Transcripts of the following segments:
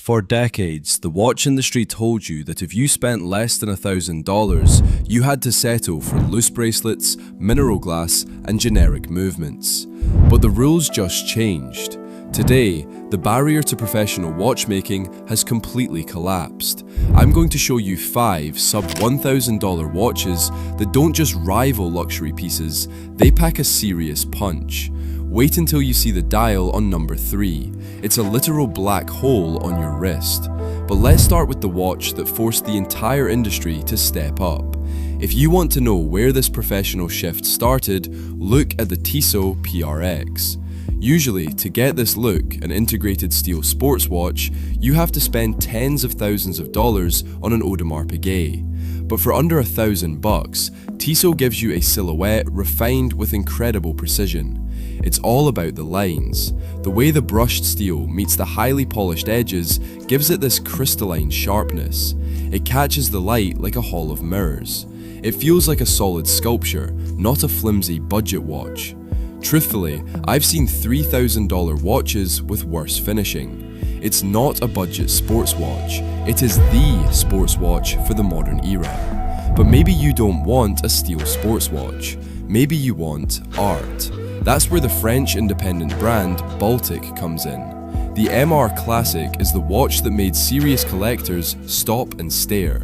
For decades, the watch industry told you that if you spent less than $1,000, you had to settle for loose bracelets, mineral glass, and generic movements. But the rules just changed. Today, the barrier to professional watchmaking has completely collapsed. I'm going to show you 5 sub-$1,000 watches that don't just rival luxury pieces, they pack a serious punch. Wait until you see the dial on number 3. It's a literal black hole on your wrist. But let's start with the watch that forced the entire industry to step up. If you want to know where this professional shift started, look at the Tissot PRX. Usually, to get this look, an integrated steel sports watch, you have to spend tens of thousands of dollars on an Audemars Piguet. But for under $1,000, Tissot gives you a silhouette refined with incredible precision. It's all about the lines. The way the brushed steel meets the highly polished edges gives it this crystalline sharpness. It catches the light like a hall of mirrors. It feels like a solid sculpture, not a flimsy budget watch. Truthfully, I've seen $3,000 watches with worse finishing. It's not a budget sports watch, it is the sports watch for the modern era. But maybe you don't want a steel sports watch, maybe you want art. That's where the French independent brand Baltic comes in. The MR Classic is the watch that made serious collectors stop and stare.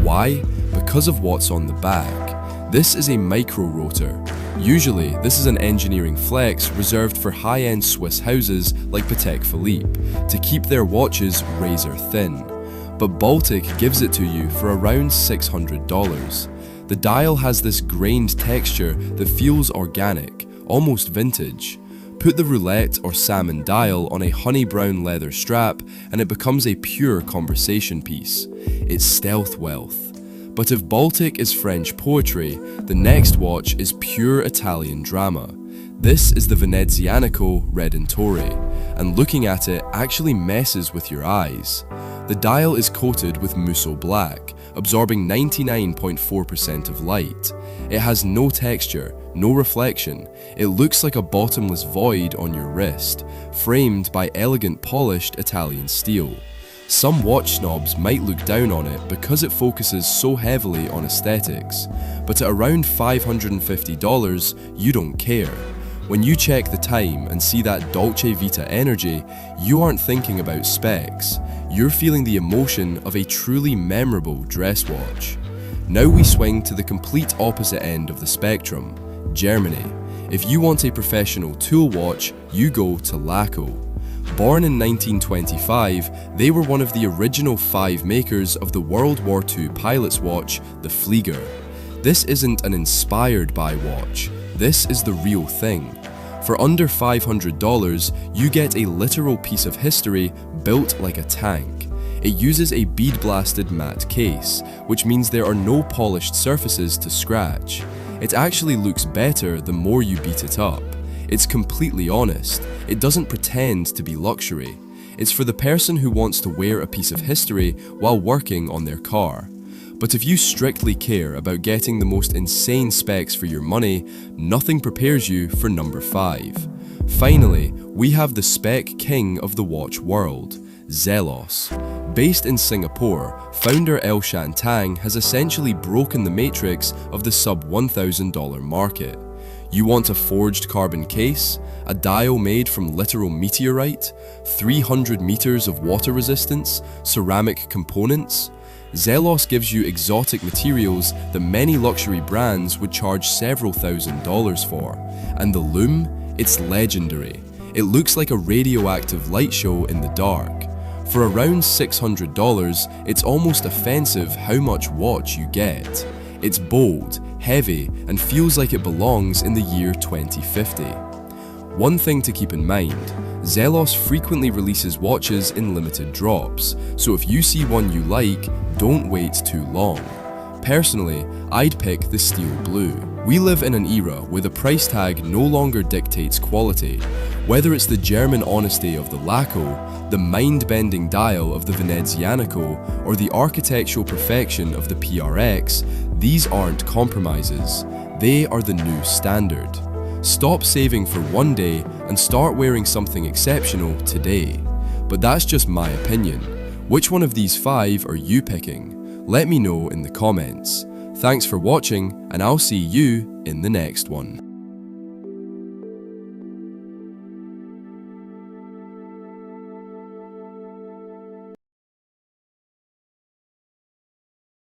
Why? Because of what's on the back. This is a micro-rotor. Usually, this is an engineering flex reserved for high-end Swiss houses like Patek Philippe to keep their watches razor thin. But Baltic gives it to you for around $600. The dial has this grained texture that feels organic, almost vintage. Put the roulette or salmon dial on a honey brown leather strap and it becomes a pure conversation piece. It's stealth wealth. But if Baltic is French poetry, the next watch is pure Italian drama. This is the Venezianico Redentore, and looking at it actually messes with your eyes. The dial is coated with Musou Black, absorbing 99.4% of light. It has no texture, no reflection. It looks like a bottomless void on your wrist, framed by elegant polished Italian steel. Some watch snobs might look down on it because it focuses so heavily on aesthetics, but at around $550, you don't care. When you check the time and see that Dolce Vita energy, you aren't thinking about specs, you're feeling the emotion of a truly memorable dress watch. Now we swing to the complete opposite end of the spectrum, Germany. If you want a professional tool watch, you go to Laco. Born in 1925, they were one of the original 5 makers of the World War II pilot's watch, the Flieger. This isn't an inspired by watch, this is the real thing. For under $500, you get a literal piece of history built like a tank. It uses a bead-blasted matte case, which means there are no polished surfaces to scratch. It actually looks better the more you beat it up. It's completely honest. It doesn't pretend to be luxury. It's for the person who wants to wear a piece of history while working on their car. But if you strictly care about getting the most insane specs for your money, nothing prepares you for number 5. Finally, we have the spec king of the watch world, Zeos. Based in Singapore, founder El Shantang has essentially broken the matrix of the sub-$1,000 market. You want a forged carbon case, a dial made from literal meteorite, 300 meters of water resistance, ceramic components? Zeos gives you exotic materials that many luxury brands would charge several $1,000s for. And the lume? It's legendary. It looks like a radioactive light show in the dark. For around $600, it's almost offensive how much watch you get. It's bold, heavy, and feels like it belongs in the year 2050. One thing to keep in mind, Zeos frequently releases watches in limited drops, so if you see one you like, don't wait too long. Personally, I'd pick the steel blue. We live in an era where the price tag no longer dictates quality. Whether it's the German honesty of the Laco, the mind-bending dial of the Venezianico, or the architectural perfection of the PRX, these aren't compromises. They are the new standard. Stop saving for one day and start wearing something exceptional today. but that's just my opinion. Which one of these 5 are you picking? Let me know in the comments. Thanks for watching, and I'll see you in the next one.